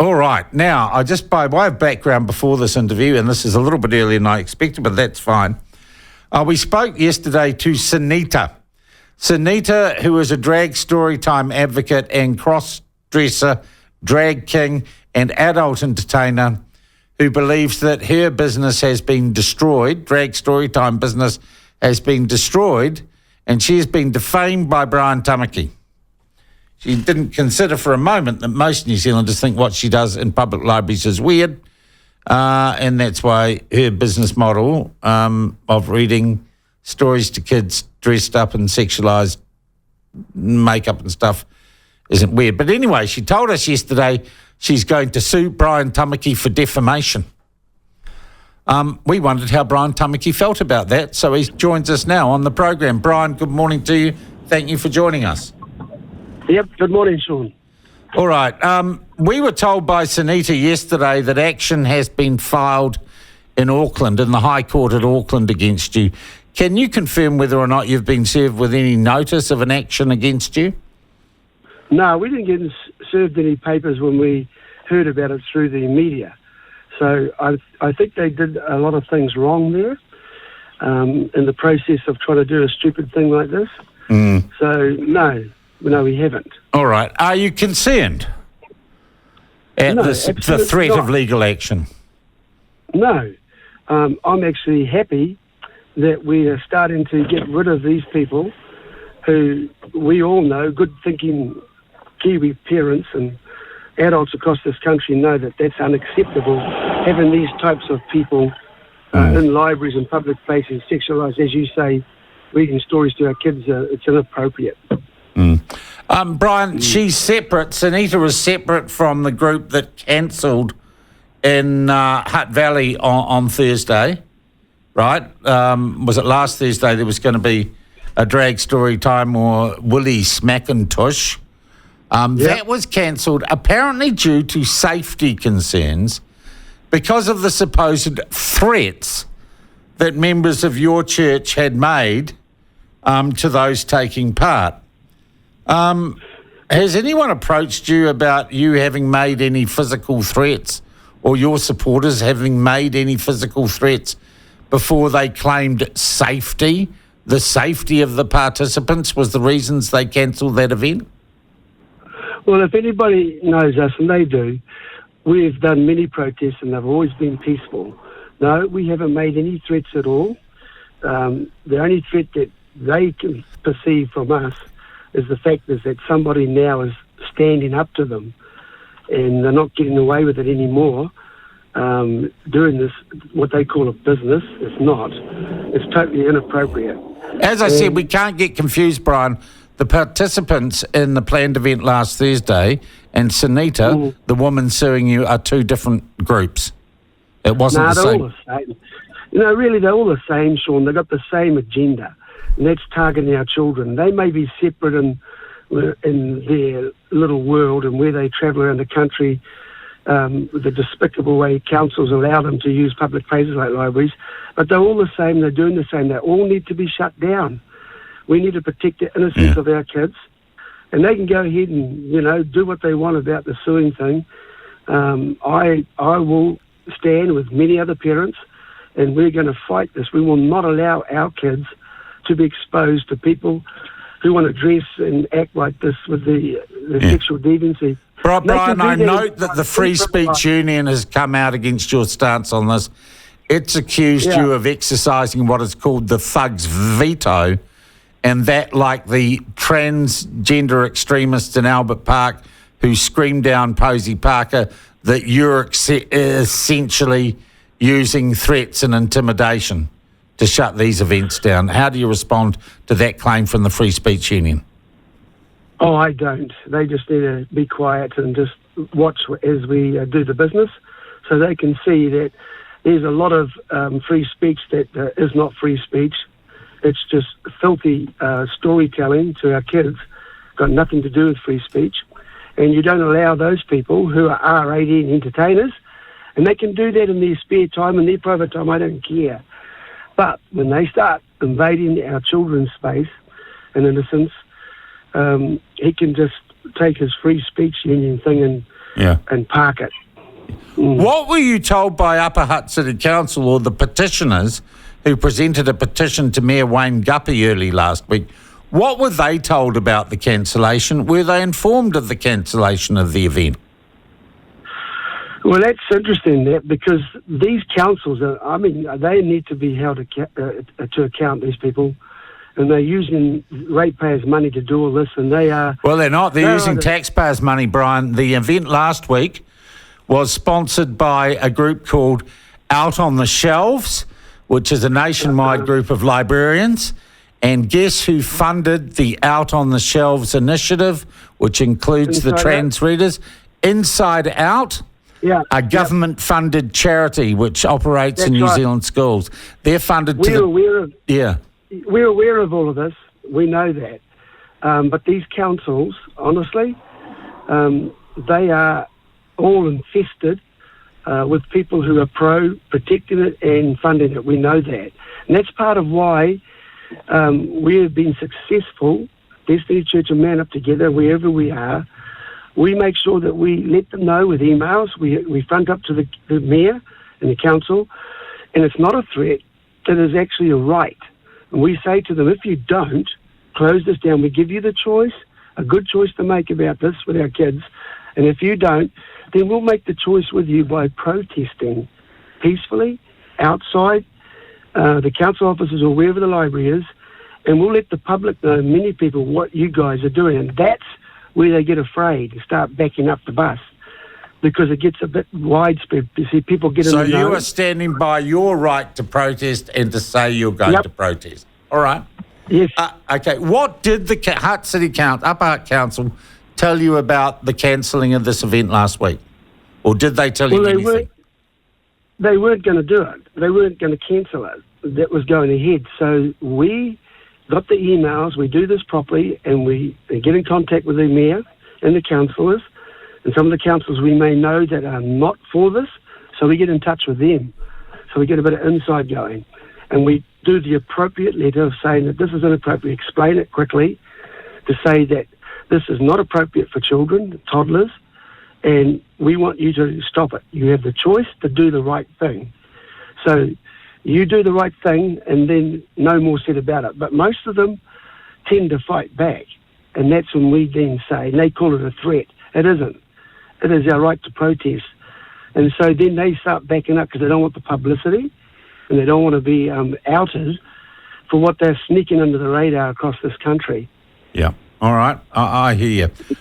All right. Now, I just, by way of background before this interview, and this is a little bit earlier than I expected, but that's fine. We spoke yesterday to Sunita. Sunita, who is a drag Storytime advocate and cross-dresser, drag king and adult entertainer, who believes that her business has been destroyed, drag Storytime business has been destroyed, and she has been defamed by Brian Tamaki. She didn't consider for a moment that most New Zealanders think what she does in public libraries is weird, and that's why her business model of reading stories to kids dressed up in sexualised makeup and stuff isn't weird. But anyway, she told us yesterday she's going to sue Brian Tamaki for defamation. We wondered how Brian Tamaki felt about that, so he joins us now on the program. Brian, good morning to you. Thank you for joining us. Yep, good morning, Sean. All right. We were told by Sunita yesterday that action has been filed in Auckland, in the High Court at Auckland against you. Can you confirm whether or not you've been served with any notice of an action against you? No, we didn't get served any papers when we heard about it through the media. So I think they did a lot of things wrong there in the process of trying to do a stupid thing like this. So, no, we haven't. All right. Are you concerned at the threat not. of legal action? No. I'm actually happy that we are starting to get rid of these people who we all know, good-thinking Kiwi parents and adults across this country know that that's unacceptable, having these types of people in libraries and public places sexualised, as you say, reading stories to our kids, it's inappropriate. Brian, she's separate. Sunita is separate from the group that cancelled in Hutt Valley on Thursday, right? Was it last Thursday there was going to be a drag story time or Willie Smackintosh? That was cancelled apparently due to safety concerns because of the supposed threats that members of your church had made to those taking part. Has anyone approached you about you having made any physical threats or your supporters having made any physical threats before they claimed safety? The safety of the participants was the reasons they cancelled that event? Well, if anybody knows us, and they do, we've done many protests and they've always been peaceful. No, we haven't made any threats at all. The only threat that they can perceive from us is the fact is that somebody now is standing up to them and they're not getting away with it anymore, doing this, what they call a business. It's not. It's totally inappropriate. As I said, we can't get confused, Brian. The participants in the planned event last Thursday and Sunita, the woman suing you, are two different groups. It wasn't the same. They're all the same. Really, they're all the same, Sean. They've got the same agenda, and that's targeting our children. They may be separate in their little world and where they travel around the country with the despicable way councils allow them to use public places like libraries, but they're all the same. They're doing the same. They all need to be shut down. We need to protect the innocence of our kids, and they can go ahead and, do what they want about the suing thing. I will stand with many other parents, and we're going to fight this. We will not allow our kids to be exposed to people who want to dress and act like this with the sexual deviancy. Brian, I note that the Free Speech Union has come out against your stance on this. It's accused you of exercising what is called the thug's veto, and that, like the transgender extremists in Albert Park who screamed down Posey Parker, that you're essentially using threats and intimidation to shut these events down. How do you respond to that claim from the Free Speech Union? Oh, I don't. They just need to be quiet and just watch as we do the business so they can see that there's a lot of free speech that is not free speech. It's just filthy storytelling to our kids. Got nothing to do with free speech. And you don't allow those people who are R18 entertainers, and they can do that in their spare time, in their private time, I don't care. But when they start invading our children's space and innocence, he can just take his free speech union thing and Yeah. and park it. What were you told by Upper Hutt City Council or the petitioners who presented a petition to Mayor Wayne Guppy early last week? What were they told about the cancellation? Were they informed of the cancellation of the event? Well, that's interesting, that, because these councils, they need to be held to account, these people, and they're using ratepayers' money to do all this, and they are... Well, they're not. They're using taxpayers' money, Brian. The event last week was sponsored by a group called Out on the Shelves, which is a nationwide group of librarians. And guess who funded the Out on the Shelves initiative, which includes the trans readers? Inside Out, a government-funded charity which operates in New Zealand schools. They're funded We're aware of all of this. We know that. But these councils, honestly, they are all infested with people who are pro-protecting it and funding it. We know that. And that's part of why we have been successful, Destiny Church and Man Up Together, wherever we are. We make sure that we let them know with emails. We front up to the mayor and the council, and it's not a threat. It is actually a right. And we say to them, if you don't close this down, we give you the choice, a good choice to make about this with our kids. And if you don't, then we'll make the choice with you by protesting peacefully outside the council offices or wherever the library is, and we'll let the public know, many people, what you guys are doing. And that's where they get afraid and start backing up the bus, because it gets a bit widespread. You see people get in the know. So you are standing by your right to protest and to say you're going to protest. All right. Yes. Okay. What did the Hutt City Upper Hutt Council tell you about the cancelling of this event last week? Or did they tell you anything? They weren't going to do it. They weren't going to cancel it. That was going ahead. So we got the emails, we do this properly, and we get in contact with the mayor and the councillors, and some of the councillors we may know that are not for this, so we get in touch with them. So we get a bit of insight going. And we do the appropriate letter of saying that this is inappropriate, explain it quickly, to say that this is not appropriate for children, toddlers, and we want you to stop it. You have the choice to do the right thing. So you do the right thing, and then no more said about it. But most of them tend to fight back, and that's when we then say, and they call it a threat. It isn't. It is our right to protest. And so then they start backing up because they don't want the publicity, and they don't want to be outed for what they're sneaking under the radar across this country. Yeah. All right. I hear you.